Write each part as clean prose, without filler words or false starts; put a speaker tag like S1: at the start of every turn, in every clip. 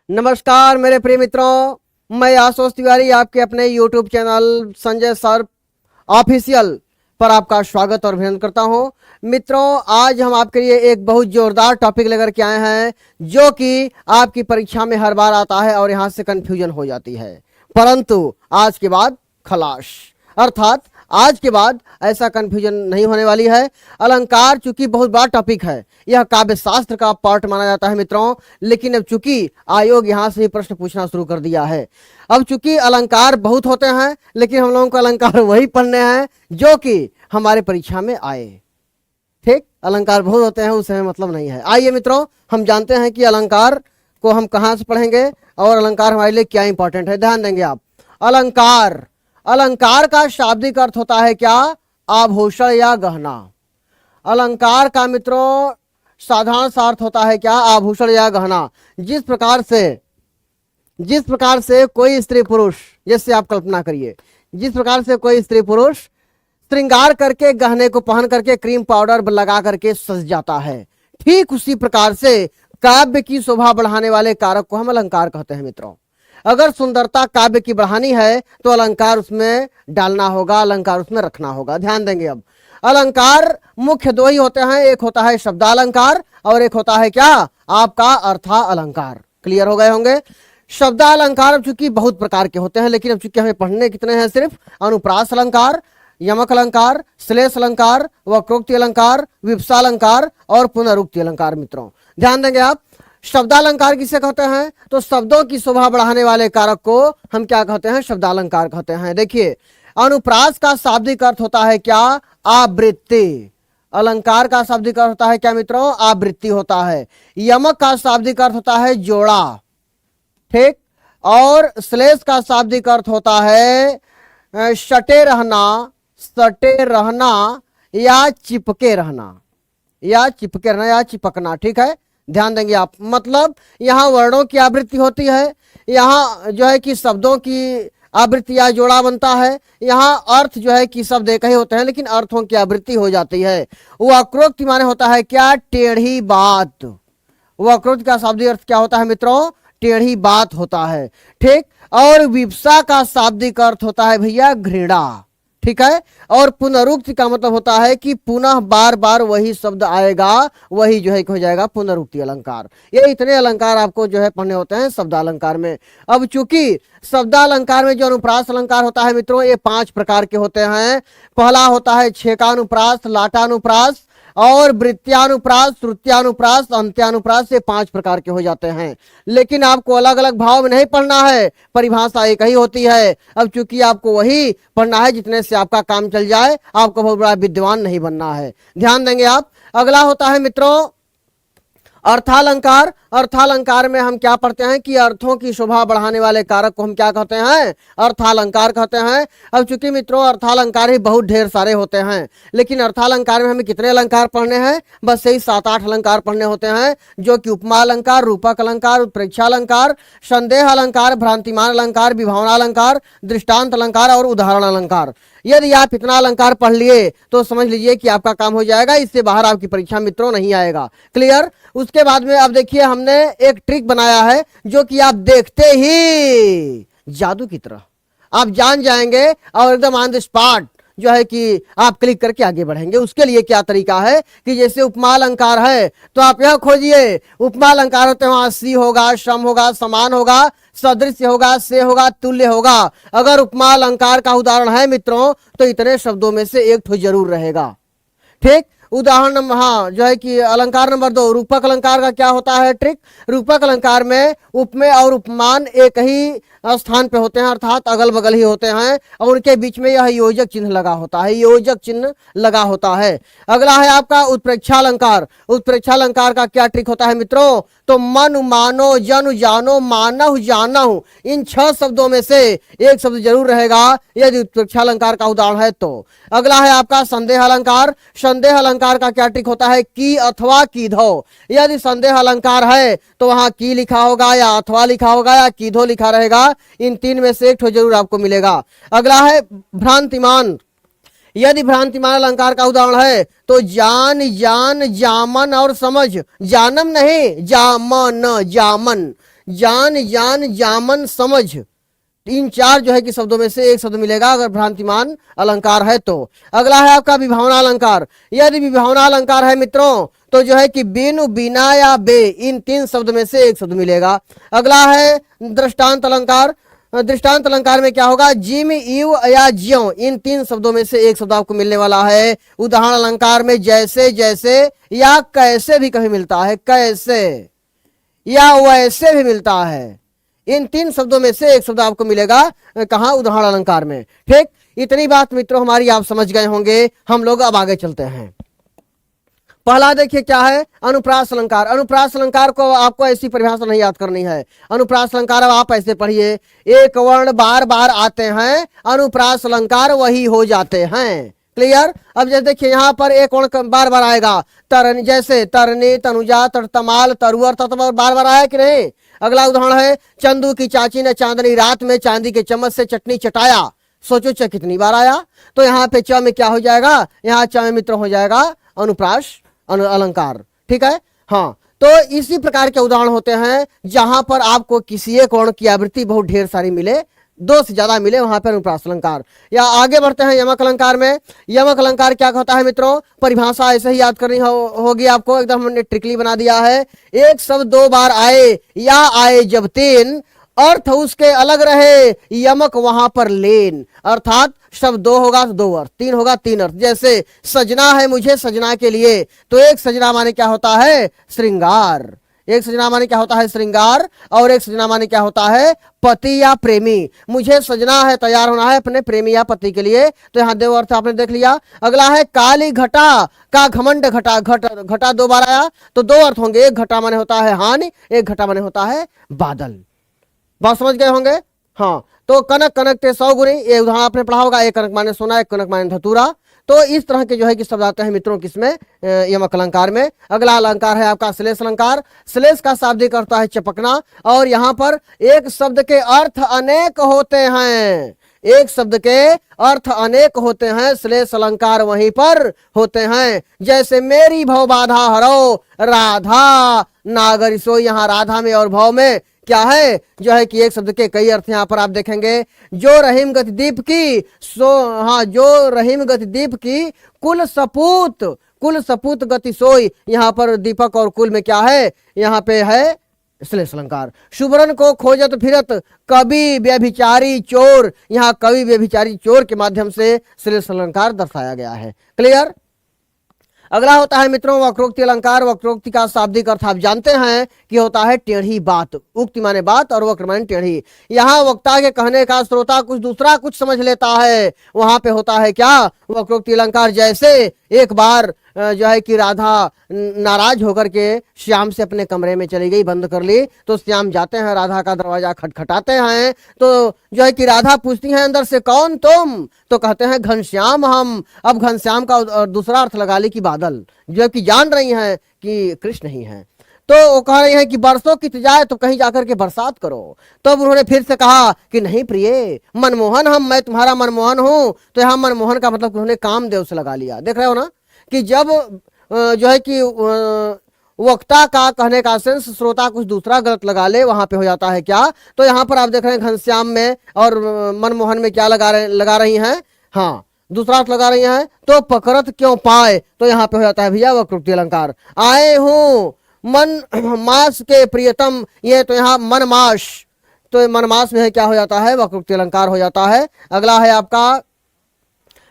S1: नमस्कार मेरे प्रिय मित्रों, मैं आशुतोष तिवारी आपके अपने YouTube channel Sanjay sir official पर आपका स्वागत और अभिनंदन करता हूं। मित्रों, आज हम आपके लिए एक बहुत जोरदार टॉपिक लेकर के आए हैं जो कि आपकी परीक्षा में हर बार आता है और यहां से कंफ्यूजन हो जाती है, परंतु आज के बाद खलास, अर्थात आज के बाद ऐसा कंफ्यूजन नहीं होने वाली है। अलंकार चूंकि बहुत बड़ा टॉपिक है, यह काव्य शास्त्र का पार्ट माना जाता है मित्रों, लेकिन अब चूंकि आयोग यहां से ही प्रश्न पूछना शुरू कर दिया है। अब चूंकि अलंकार बहुत होते हैं, लेकिन हम लोगों को अलंकार वही पढ़ने हैं जो कि हमारे परीक्षा में आए। ठीक, अलंकार बहुत होते हैं उससे मतलब नहीं है। आइए मित्रों, हम जानते हैं कि अलंकार को हम कहां से पढ़ेंगे और अलंकार हमारे लिए क्या इंपॉर्टेंट है। ध्यान देंगे आप। अलंकार, अलंकार का शाब्दिक अर्थ होता है क्या? आभूषण या गहना। अलंकार का मित्रों साधारण सा अर्थ होता है क्या? आभूषण या गहना। जिस प्रकार से कोई स्त्री पुरुष, जैसे आप कल्पना करिए, जिस प्रकार से कोई स्त्री पुरुष श्रृंगार करके गहने को पहन करके क्रीम पाउडर लगा करके सज जाता है, ठीक उसी प्रकार से काव्य की शोभा बढ़ाने वाले कारक को हम अलंकार कहते हैं मित्रों। अगर सुंदरता काव्य की बढ़ानी है तो अलंकार उसमें डालना होगा, अलंकार उसमें रखना होगा। ध्यान देंगे। अब अलंकार मुख्य दो ही होते हैं, एक होता है शब्दालंकार और एक होता है क्या? आपका अर्था अलंकार। क्लियर हो गए होंगे। शब्दालंकार अब चूंकि बहुत प्रकार के होते हैं, लेकिन अब चूंकि हमें पढ़ने कितने हैं? सिर्फ अनुप्रास अलंकार, यमक अलंकार, श्लेष अलंकार, वक्रोक्ति अलंकार, विवक्षा अलंकार और पुनरुक्ति अलंकार। मित्रों ध्यान देंगे आप। शब्दालंकार किसे कहते हैं? तो शब्दों की शोभा बढ़ाने वाले कारक को हम क्या कहते हैं? शब्दालंकार कहते हैं। देखिए, अनुप्रास का शाब्दिक अर्थ होता है क्या? आवृत्ति। अलंकार का शाब्दिक अर्थ होता है क्या मित्रों? आवृत्ति होता है। यमक का शाब्दिक अर्थ होता है जोड़ा, ठीक। और श्लेष का शाब्दिक अर्थ होता है सटे रहना, सटे रहना या चिपके रहना, या चिपके रहना या चिपकना, ठीक है। ध्यान देंगे आप। मतलब यहां वर्णों की आवृत्ति होती है, यहां जो है कि शब्दों की आवृत्ति या जोड़ा बनता है, यहां अर्थ जो है कि शब्द एक ही होते हैं लेकिन अर्थों की आवृत्ति हो जाती है। वक्रोक्ति माने होता है क्या? टेढ़ी बात। वक्रोक्ति का शाब्दिक अर्थ क्या होता है मित्रों? टेढ़ी बात होता है, ठीक। और विवक्षा का शाब्दिक अर्थ होता है भैया घृणा, ठीक है। और पुनरुक्ति का मतलब होता है कि पुनः बार बार वही शब्द आएगा, वही जो है हो जाएगा पुनरुक्ति अलंकार। ये इतने अलंकार आपको जो है पढ़ने होते हैं शब्दालंकार में। अब चूंकि शब्दालंकार में जो अनुप्रास अलंकार होता है मित्रों, ये 5 प्रकार के होते हैं। पहला होता है छेकानुप्रास, लाटानुप्रास और वृत्त्यानुप्रास, श्रुत्यानुप्रास, अंत्यानुप्रास। ये 5 प्रकार के हो जाते हैं, लेकिन आपको अलग अलग भाव में नहीं पढ़ना है, परिभाषा एक ही होती है। अब चूंकि आपको वही पढ़ना है जितने से आपका काम चल जाए, आपको बहुत बड़ा विद्वान नहीं बनना है। ध्यान देंगे आप। अगला होता है मित्रों अर्थालंकार। अर्थालंकार में हम क्या पढ़ते हैं कि अर्थों की शोभा बढ़ाने वाले कारक को हम क्या कहते हैं? अर्थालंकार कहते हैं। अब चूंकि मित्रों अर्थालंकार ही बहुत ढेर सारे होते हैं, लेकिन अर्थालंकार में हमें कितने अलंकार पढ़ने हैं? बस यही 7-8 अलंकार पढ़ने होते हैं, जो कि उपमा अलंकार, रूपक अलंकार, उत्प्रेक्षा अलंकार, संदेह अलंकार, भ्रांतिमान अलंकार, विभावना अलंकार, दृष्टांत अलंकार और उदाहरण अलंकार। यदि आप इतना अलंकार पढ़ लिए तो समझ लीजिए कि आपका काम हो जाएगा, इससे बाहर आपकी परीक्षा मित्रों नहीं आएगा। क्लियर। उसके बाद में अब देखिए, हमने एक ट्रिक बनाया है जो कि आप देखते ही जादू की तरह आप जान जाएंगे और एकदम ऑन द स्पॉट जो है कि आप क्लिक करके आगे बढ़ेंगे। उसके लिए क्या तरीका है कि जैसे उपमा अलंकार है तो आप यह खोजिए, उपमा अलंकार होते हैं वहां सी होगा, सम होगा, समान होगा, सदृश होगा, से होगा, तुल्य होगा। अगर उपमा अलंकार का उदाहरण है मित्रों तो इतने शब्दों में से एक ठो जरूर रहेगा, ठीक। उदाहरण नंबर, हाँ, जो है कि अलंकार नंबर 2 रूपक अलंकार का क्या होता है ट्रिक? रूपक अलंकार में उपमेय और उपमान एक ही स्थान पे होते हैं, अर्थात अगल बगल ही होते हैं, और उनके बीच में यह योजक चिन्ह लगा होता है, योजक चिन्ह लगा होता है। अगला है आपका उत्प्रेक्षा अलंकार। उत्प्रेक्षा अलंकार का क्या ट्रिक होता है मित्रों? तो मन, मानो, जन, जानो, मानव, जानहु, इन 6 शब्दों में से एक शब्द जरूर रहेगा यदि उत्प्रेक्षा अलंकार का उदाहरण है तो। अगला है आपका संदेह अलंकार। संदेह अलंकार का क्या ट्रिक होता है? की अथवा कीधो। यदि संदेह अलंकार है तो वहां की लिखा होगा या अथवा लिखा होगा या कीधो लिखा रहेगा, इन 3 में से एक ठो जरूर आपको मिलेगा। अगला है भ्रांतिमान। यदि भ्रांतिमान अलंकार का उदाहरण है तो जान, जान, जामन और समझ। जानम नहीं, जामन, जामन। जान, यान, जामन, समझ, इन चार जो है कि शब्दों में से एक शब्द मिलेगा अगर भ्रांतिमान अलंकार है तो। अगला है आपका विभावना अलंकार। यदि विभावना अलंकार है मित्रों तो जो है कि बिनु, बिना या बे, इन तीन शब्द में से एक शब्द मिलेगा। अगला है दृष्टांत अलंकार। दृष्टांत अलंकार में क्या होगा, जिम, इव या ज्यों, इन तीन शब्दों में से एक शब्द आपको मिलने वाला है। उदाहरण अलंकार में जैसे, जैसे या कैसे भी कहीं मिलता है, कैसे या वैसे भी मिलता है। इन तीन शब्दों में से एक शब्द आपको मिलेगा कहां, उदाहरण अलंकार में। ठीक, इतनी बात मित्रों हमारी आप समझ गए होंगे। हम लोग अब आगे चलते हैं। पहला देखिए क्या है, अनुप्रास अलंकार। अनुप्रास अलंकार को आपको ऐसी परिभाषा नहीं याद करनी है। अनुप्रास अलंकार अब आप ऐसे पढ़िए, एक वर्ण बार बार आते हैं, अनुप्रास अलंकार वही हो जाते हैं। क्लियर। अब जैसे देखिए यहाँ पर एक वर्ण बार बार आएगा, तरन, जैसे तरनी, तनुजा, तरतमाल, तरुअर, तत्वर बार बार आया कि नहीं। अगला उदाहरण है, चंदू की चाची ने चांदनी रात में चांदी के चम्मच से चटनी चटाया। सोचो च कितनी बार आया। तो यहाँ पे च में क्या हो जाएगा, यहाँ च में मित्र हो जाएगा अनुप्रास अलंकार। ठीक है। हाँ, तो इसी प्रकार के उदाहरण होते हैं जहां पर आपको किसी एक वर्ण की आवृत्ति बहुत ढेर सारी मिले, दो से ज्यादा मिले, वहां पर अनुप्रास अलंकार। या आगे बढ़ते हैं यमक अलंकार में। यमक अलंकार क्या होता है मित्रों, परिभाषा ऐसे ही याद करनी होगी आपको, एकदम हमने ट्रिकली बना दिया है। एक शब्द दो बार आए या आए जब तीन, अर्थ उसके अलग रहे, यमक वहां पर लेन। अर्थात शब्द दो होगा तो दो अर्थ, तीन होगा तीन अर्थ। जैसे सजना है मुझे सजना के लिए, तो एक सजना माने क्या होता है, श्रृंगार। एक सजना माने क्या होता है, श्रृंगार। और एक सजना माने क्या होता है, पति या प्रेमी। मुझे सजना है, तैयार होना है अपने प्रेमी या पति के लिए, तो यहाँ दो अर्थ आपने देख लिया। अगला है काली घटा का घमंड घटा। घटा दो बार आया तो दो अर्थ होंगे, एक घटा माने होता है हानि, एक घटा माने होता है बादल। बात समझ गए होंगे। हाँ, तो कनक, कनक के 100 गुनी, ये उदाहरण आपने पढ़ा होगा। एक कनक माने सोना, एक कनक माने धतूरा। तो इस तरह के जो है कि शब्द आते हैं मित्रों किसमें, यमक अलंकार में। अगला अलंकार है आपका श्लेष अलंकार। श्लेष का शाब्दिक अर्थ है चपकना, और यहाँ पर एक शब्द के अर्थ अनेक होते हैं। एक शब्द के अर्थ अनेक होते हैं, श्लेष अलंकार वहीं पर होते हैं। जैसे मेरी भव बाधा हरो, राधा नागरी सो। यहाँ राधा में और भव में क्या है, जो है कि एक शब्द के कई अर्थ यहाँ पर आप देखेंगे। जो रहीम गति दीप की सो, हाँ, जो रहीम गति दीप की कुल सपूत, कुल सपूत गति सोई। यहाँ पर दीपक और कुल में क्या है, यहाँ पे है श्लेष अलंकार। शुभरन को खोजत फिरत कवि व्यभिचारी चोर, यहाँ कवि व्यभिचारी चोर के माध्यम से श्लेष अलंकार दर्शाया गया है। क्लियर। अगला होता है मित्रों वक्रोक्ति अलंकार। वक्रोक्ति का शाब्दिक अर्थ आप जानते हैं कि होता है टेढ़ी बात। उक्ति माने बात और वक्र माने टेढ़ी। यहाँ वक्ता के कहने का श्रोता कुछ दूसरा कुछ समझ लेता है, वहां पे होता है क्या, वक्रोक्ति अलंकार। जैसे एक बार जो है कि राधा नाराज होकर के श्याम से अपने कमरे में चली गई, बंद कर ली। तो श्याम जाते हैं, राधा का दरवाजा खटखटाते हैं, तो जो है कि राधा पूछती है अंदर से कौन तुम, तो कहते हैं घनश्याम हम। अब घनश्याम का दूसरा अर्थ लगा ली कि बादल, जो कि जान रही हैं कि कृष्ण ही हैं। तो वो कह रही हैं कि बरसों की जाए तो कहीं जाकर के बरसात करो। तो अब उन्होंने फिर से कहा कि नहीं प्रिय, मनमोहन हम, मैं तुम्हारा मनमोहन हूं। तो यहाँ मनमोहन का मतलब उन्होंने कामदेव से लगा लिया। देख रहे हो ना कि जब जो है कि वक्ता का कहने का सेंस श्रोता कुछ दूसरा गलत लगा ले, वहां पे हो जाता है क्या। तो यहाँ पर आप देख रहे हैं घनश्याम में और मनमोहन में क्या लगा रही हैं, हाँ, दूसरा अर्थ लगा रही हैं। तो पकड़त क्यों पाए, तो यहाँ पे हो जाता है भैया वक्रोक्ति अलंकार। आए हूं मन मास के प्रियतम, ये तो यहाँ मन मास, तो मन मास में क्या हो जाता है, वक्रोक्ति अलंकार हो जाता है। अगला है आपका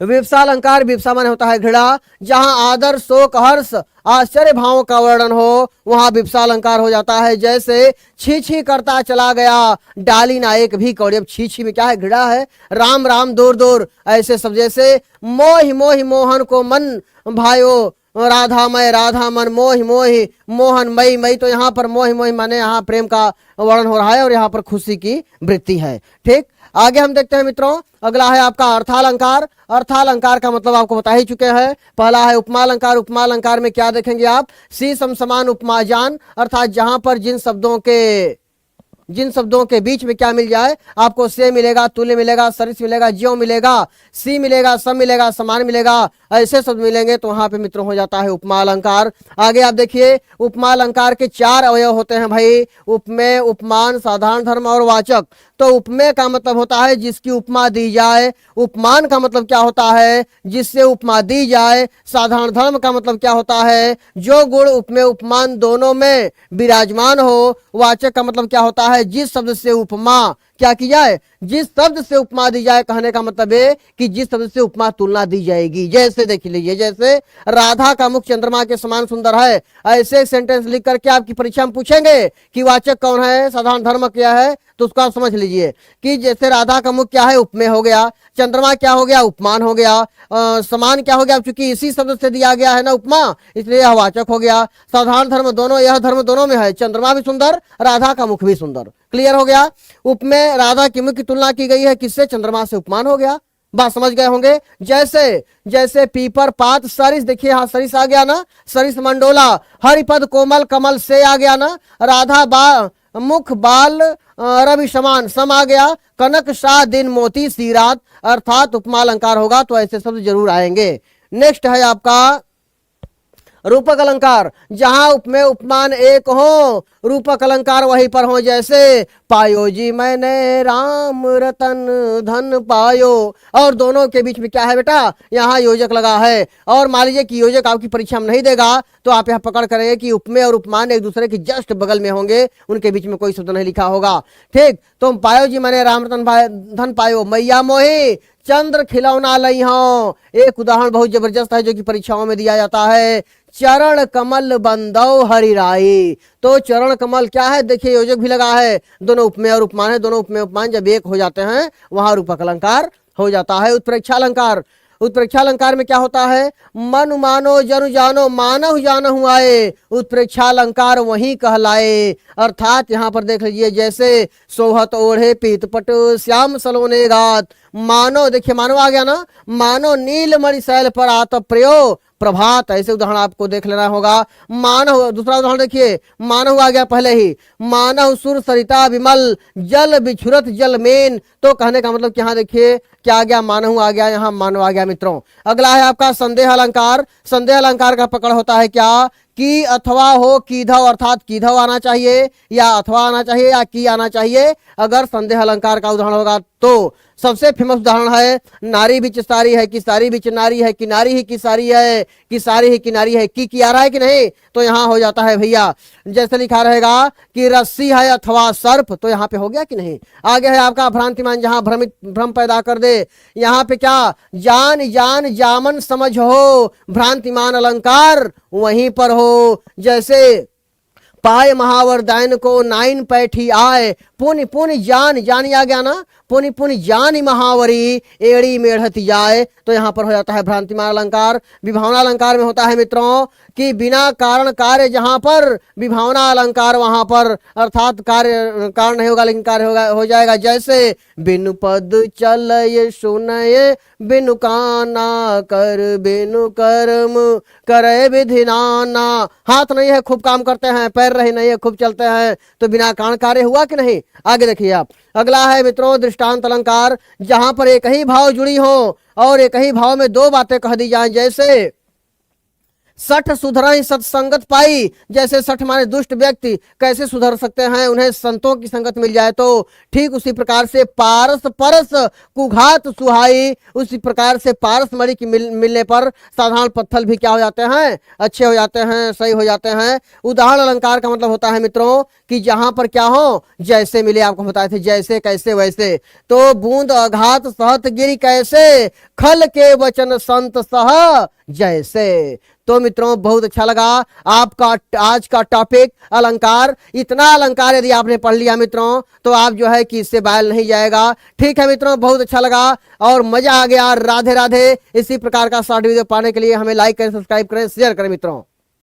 S1: विवसा अलंकार। विवसा माने होता है घृणा। जहां आदर, शोक, हर्ष, आश्चर्य भावों का वर्णन हो, वहां विवसा अलंकार हो जाता है। जैसे छी छी करता चला गया, डाली ना एक भी कौड़ी। अब छी छी में क्या है, घृणा है। राम राम दूर दूर, ऐसे सब। जैसे मोहि मोहि मोहन को मन भायो, राधा मय राधा मन, मोहि मोहि मोहन मई मई। तो यहाँ पर मोहि मोहि माने यहाँ प्रेम का वर्णन हो रहा है और यहाँ पर खुशी की वृत्ति है। ठीक, आगे हम देखते हैं मित्रों। अगला है आपका अर्थालंकार। अर्थालंकार का मतलब आपको बता ही चुके हैं। पहला है उपमा अलंकार। उपमा अलंकार में क्या देखेंगे आप, सी सम समान उपमा जान, अर्थात जहां पर जिन शब्दों के जिन शब्दों के बीच में क्या मिल जाए, आपको से मिलेगा, तुल्य मिलेगा, सरिस मिलेगा, ज्यों मिलेगा, सी मिलेगा, सम मिलेगा, समान मिलेगा, ऐसे शब्द मिलेंगे तो वहां पे मित्रों हो जाता है उपमा अलंकार। आगे आप देखिए, उपमा अलंकार के 4 अवयव होते हैं भाई, उपमेय, उपमान, साधारण धर्म और वाचक। तो उपमेय का मतलब होता है जिसकी उपमा दी जाए, उपमान का मतलब क्या होता है, जिससे उपमा दी जाए, साधारण धर्म का मतलब क्या होता है, जो गुण उपमेय उपमान दोनों में विराजमान हो, वाचक का मतलब क्या होता है, जिस शब्द से उपमा क्या की जाए, जिस शब्द से उपमा दी जाए, कहने का मतलब है कि जिस शब्द से उपमा तुलना दी जाएगी। जैसे देख लीजिए, जैसे राधा का मुख चंद्रमा के समान सुंदर है, ऐसे सेंटेंस लिख करके आपकी परीक्षा में पूछेंगे कि वाचक कौन है, साधारण धर्म क्या है, तो उसको आप समझ लीजिए कि जैसे राधा का मुख क्या है, उपमेय हो गया, चंद्रमा क्या हो गया, उपमान हो गया, समान क्या हो गया, चूंकि इसी शब्द से दिया गया है ना उपमा, इसलिए यह वाचक हो गया। साधारण धर्म दोनों, यह धर्म दोनों में है, चंद्रमा भी सुंदर, राधा का मुख भी सुंदर। क्लियर हो गया। उपमेय राधा की मुख की तुलना की गई है किससे, चंद्रमा से, उपमान हो गया। बात समझ गए होंगे। जैसे जैसे पीपर पात सरिस, देखिए यहां सरिस आ गया ना, सरिस मंडोला, हरिपद कोमल कमल से आ गया ना, राधा बा मुख बाल रवि समान सम आ गया, कनक शाह दिन मोती सी रात, अर्थात उपमा अलंकार होगा तो ऐसे शब्द जरूर आएंगे। नेक्स्ट है आपका रूपक अलंकार, जहां उपमेय उपमान एक हो, रूपक अलंकार वहीं पर हो। जैसे पायो जी मैंने राम रतन धन पायो, और दोनों के बीच में क्या है बेटा, यहाँ योजक लगा है। और मान लीजिए कि योजक आपकी परीक्षा में नहीं देगा तो आप यहाँ पकड़ करेंगे कि उपमेय और उपमान एक दूसरे के जस्ट बगल में होंगे, उनके बीच में कोई शब्द नहीं लिखा होगा। ठीक, तो पायो जी मैंने राम रतन धन पायो, मैया मोही चंद्र खिलौना लई हो। एक उदाहरण बहुत जबरदस्त है जो कि परीक्षाओं में दिया जाता है, चरण कमल बंदौ हरिराई। तो चरण कमल क्या है, देखिए योजक भी लगा है, दोनों उपमेय और उपमान है, दोनों उपमेय उपमान जब एक हो जाते हैं वहां रूपक अलंकार हो जाता है। उत्प्रेक्षा अलंकार, उत्प्रेक्षा अलंकार में क्या होता है, मन मानो जनु जानो मानव जानहु आए, उत्प्रेक्षा अलंकार वही कहलाए। अर्थात यहाँ पर देख लीजिए, जैसे सोहत ओढ़े पीतपट श्याम सलोने गात, मानो, देखिए मानो आ गया ना, मानो नीलमणि शैल पर आत प्रयो प्रभात, ऐसे उदाहरण आपको देख लेना होगा। मानव, दूसरा उदाहरण देखिए, मानव आ गया पहले ही, मानव सुर सरिता विमल जल बिछुरत जल मेन। तो कहने का मतलब यहाँ देखिए क्या आ गया, मानव आ गया, यहाँ मानव आ गया मित्रों। अगला है आपका संदेह अलंकार। संदेह अलंकार का पकड़ होता है क्या, की अथवा हो कीधव, अर्थात कीधव आना चाहिए या अथवा आना चाहिए या की आना चाहिए अगर संदेह अलंकार का उदाहरण होगा तो। सबसे फेमस उदाहरण है, नारी बिच सारी है कि सारी बिच नारी है कि नारी ही की सारी है कि सारी ही की नारी है, की आ रहा है कि नहीं, तो यहाँ हो जाता है भैया, जैसे लिखा रहेगा कि रस्सी है अथवा सर्प, तो यहाँ पे हो गया कि नहीं। आगे है आपका भ्रांतिमान, जहां भ्रम पैदा कर दे, यहाँ पे क्या, जान जान जामन समझ हो, भ्रांतिमान अलंकार वहीं पर हो। जैसे पाए महावर दैन को नाइन पैठी आए, पुनि पुनि जान, जानी आ गया ना, पुनि पुनि जानी महावरी एड़ी मेढ़ती जाए, तो यहाँ पर हो जाता है भ्रांतिमान अलंकार। विभावना अलंकार में होता है मित्रों कि बिना कारण कार्य, जहां पर विभावना अलंकार वहां पर, अर्थात कार्य कारण नहीं होगा लेकिन कार्य होगा, हो जाएगा। जैसे बिनु पद चलय सुनय बिनु काना कर बिनु कर्म करे विधि नाना, हाथ नहीं है खूब काम करते हैं, पैर रहे नहीं है खूब चलते हैं, तो बिना कारण कार्य हुआ कि नहीं। आगे देखिए आप, अगला है मित्रों दृष्टांत अलंकार, जहां पर एक ही भाव जुड़ी हो और एक ही भाव में दो बातें कह दी जाए। जैसे सठ सुधरई सत्संगत पाई, जैसे सठ माने दुष्ट व्यक्ति कैसे सुधर सकते हैं, उन्हें संतों की संगत मिल जाए तो। ठीक उसी प्रकार से पारस परस कुघात सुहाई, उसी प्रकार से पारस मणि की मिलने पर साधारण पत्थर भी क्या हो जाते हैं, अच्छे हो जाते हैं, सही हो जाते हैं। उदाहरण अलंकार का मतलब होता है मित्रों कि जहां पर क्या हो, जैसे मिले, आपको बताए थे जैसे कैसे वैसे। तो बूंद अघात सहत गिरी कैसे, खल के वचन संत सह जैसे। तो मित्रों बहुत अच्छा लगा आपका आज का टॉपिक अलंकार। इतना अलंकार यदि आपने पढ़ लिया मित्रों तो आप जो है कि इससे बाहर नहीं जाएगा। ठीक है मित्रों, बहुत अच्छा लगा और मजा आ गया। राधे राधे। इसी प्रकार का शॉर्ट वीडियो पाने के लिए हमें लाइक करें, सब्सक्राइब करें, शेयर करें मित्रों।